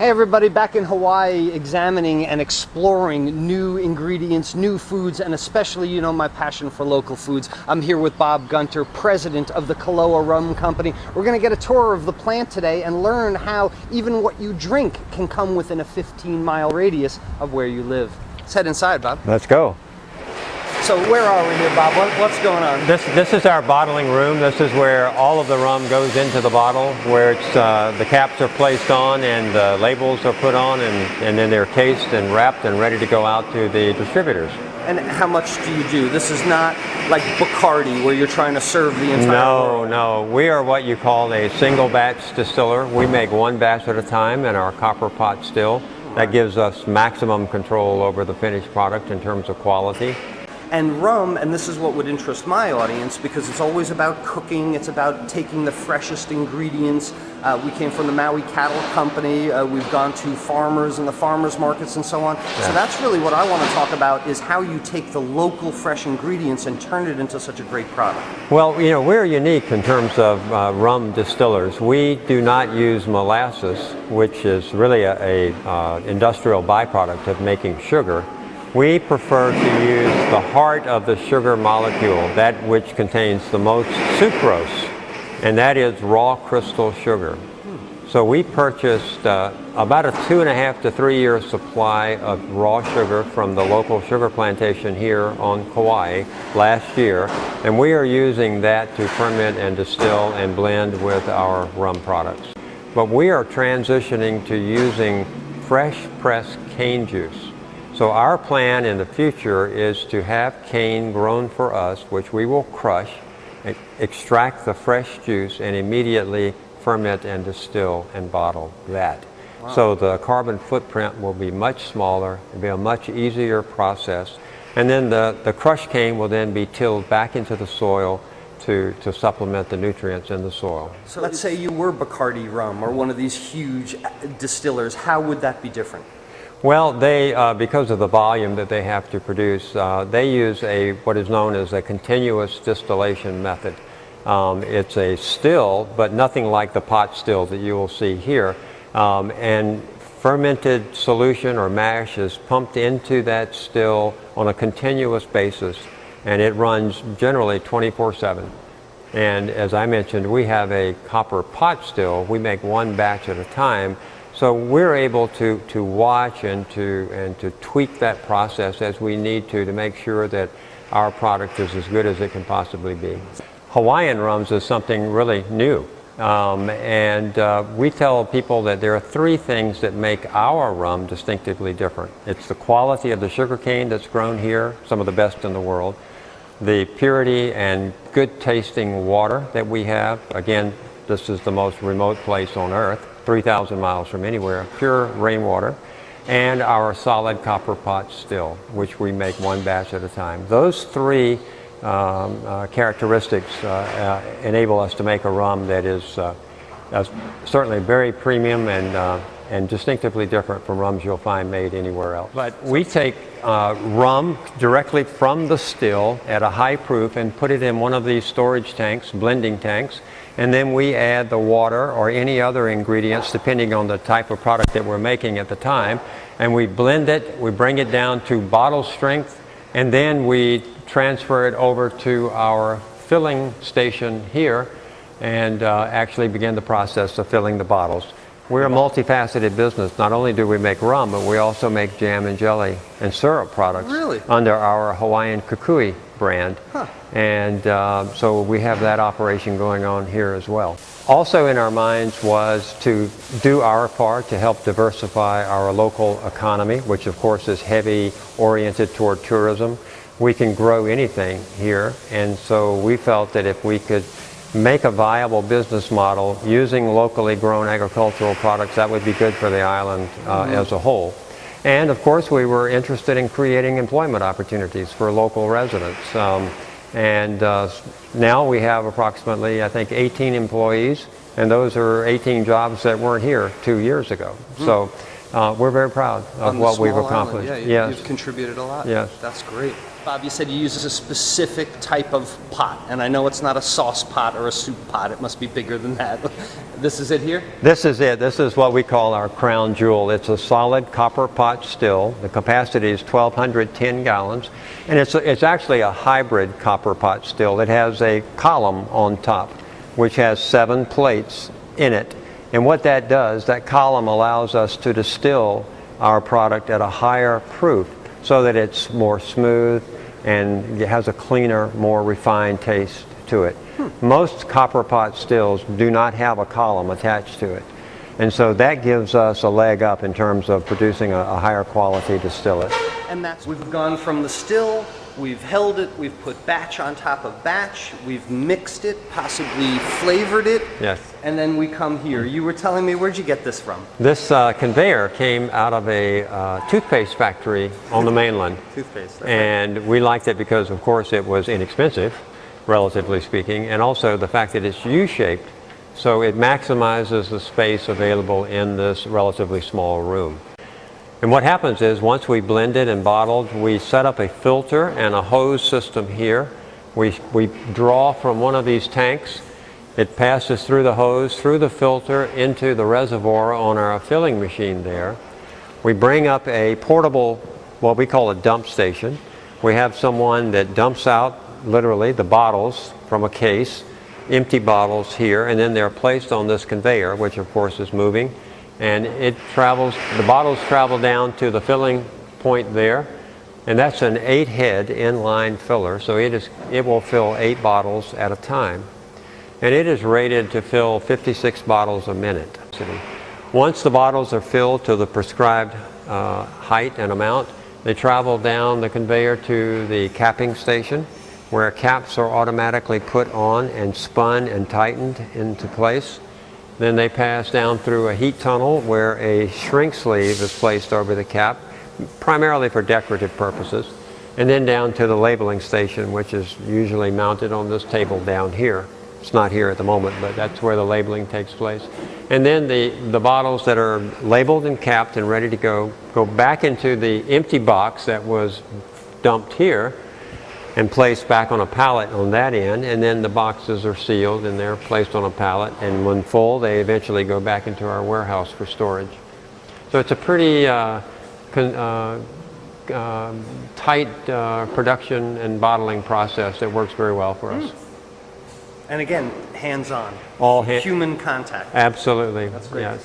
Hey everybody, back in Hawaii examining and exploring new ingredients, new foods, and especially, you know, my passion for local foods. I'm here with Bob Gunter, president of the Koloa Rum Company. We're going to get a tour of the plant today and learn how even what you drink can come within a 15-mile radius of where you live. Let's head inside, Bob. Let's go. So where are we here, Bob? What's going on? This is our bottling room. This is where all of the rum goes into the bottle, where it's, the caps are placed on and the labels are put on, and then they're cased and wrapped and ready to go out to the distributors. And how much do you do? This is not like Bacardi where you're trying to serve the entire world. No. We are what you call a single batch distiller. We make one batch at a time in our copper pot still. That gives us maximum control over the finished product in terms of quality. And rum, and this is what would interest my audience, because it's always about cooking, it's about taking the freshest ingredients. We came from the Maui Cattle Company, we've gone to farmers and the farmers markets and so on. Yeah. So that's really what I want to talk about, is how you take the local fresh ingredients and turn it into such a great product. Well, you know, we're unique in terms of rum distillers. We do not use molasses, which is really a industrial byproduct of making sugar. We prefer to use the heart of the sugar molecule, that which contains the most sucrose, and that is raw crystal sugar. So we purchased about a 2.5 to 3 year supply of raw sugar from the local sugar plantation here on Kauai last year, and we are using that to ferment and distill and blend with our rum products. But we are transitioning to using fresh pressed cane juice. So our plan in the future is to have cane grown for us, which we will crush, extract the fresh juice, and immediately ferment and distill and bottle that. Wow. So the carbon footprint will be much smaller, it'll be a much easier process, and then the crushed cane will then be tilled back into the soil to supplement the nutrients in the soil. So let's say you were Bacardi rum or one of these huge distillers, how would that be different? Well, they, because of the volume that they have to produce, they use what is known as a continuous distillation method. It's a still, but nothing like the pot still that you will see here. And fermented solution or mash is pumped into that still on a continuous basis, and it runs generally 24/7. And as I mentioned, we have a copper pot still. We make one batch at a time. So we're able to watch and to tweak that process as we need to make sure that our product is as good as it can possibly be. Hawaiian rums is something really new. We tell people that there are 3 things that make our rum distinctively different. It's the quality of the sugarcane that's grown here, some of the best in the world, the purity and good tasting water that we have. Again, this is the most remote place on earth, 3,000 miles from anywhere, pure rainwater, and our solid copper pot still, which we make one batch at a time. Those 3 characteristics enable us to make a rum that is certainly very premium and distinctively different from rums you'll find made anywhere else. But we take rum directly from the still at a high proof and put it in one of these storage tanks, blending tanks, and then we add the water or any other ingredients depending on the type of product that we're making at the time, and we blend it, we bring it down to bottle strength, and then we transfer it over to our filling station here and actually begin the process of filling the bottles. We're a multifaceted business. Not only do we make rum, but we also make jam and jelly and syrup products. Really? Under our Hawaiian Kukui brand. Huh. And so we have that operation going on here as well. Also in our minds was to do our part to help diversify our local economy, which of course is heavy oriented toward tourism. We can grow anything here, and so we felt that if we could make a viable business model using locally grown agricultural products, that would be good for the island as a whole. And of course we were interested in creating employment opportunities for local residents. Now we have approximately, I think, 18 employees, and those are 18 jobs that weren't here 2 years ago. So we're very proud of what we've accomplished. Yeah, you've contributed a lot. Yes. That's great. Bob, you said you use a specific type of pot, and I know it's not a sauce pot or a soup pot. It must be bigger than that. This is it here? This is it. This is what we call our crown jewel. It's a solid copper pot still. The capacity is 1,210 gallons, and it's actually a hybrid copper pot still. It has a column on top, which has 7 plates in it. And what that does, that column allows us to distill our product at a higher proof, so that it's more smooth and it has a cleaner, more refined taste to it. Most copper pot stills do not have a column attached to it. And so that gives us a leg up in terms of producing a higher quality distillate. And that's, we've gone from the still, we've held it, we've put batch on top of batch, we've mixed it, possibly flavored it. Yes. And then we come here. You were telling me, where'd you get this from? This conveyor came out of a toothpaste factory on the mainland. Toothpaste. And we liked it because, of course, it was inexpensive, relatively speaking, and also the fact that it's U-shaped, so it maximizes the space available in this relatively small room. And what happens is, once we blend it and bottled, we set up a filter and a hose system here. We draw from one of these tanks. It passes through the hose, through the filter, into the reservoir on our filling machine there. We bring up a portable, what we call a dump station. We have someone that dumps out, literally, the bottles from a case, empty bottles here, and then they're placed on this conveyor, which of course is moving. And it travels, the bottles travel down to the filling point there, and that's an 8-head inline filler, so it will fill 8 bottles at a time. And it is rated to fill 56 bottles a minute. Once the bottles are filled to the prescribed height and amount, they travel down the conveyor to the capping station, where caps are automatically put on and spun and tightened into place. Then they pass down through a heat tunnel where a shrink sleeve is placed over the cap, primarily for decorative purposes, and then down to the labeling station, which is usually mounted on this table down here. It's not here at the moment, but that's where the labeling takes place. And then the bottles that are labeled and capped and ready to go back into the empty box that was dumped here and placed back on a pallet on that end, and then the boxes are sealed and they're placed on a pallet, and when full they eventually go back into our warehouse for storage. So it's a pretty tight production and bottling process that works very well for us. And again, hands-on. All human contact. Absolutely. That's great. Yes.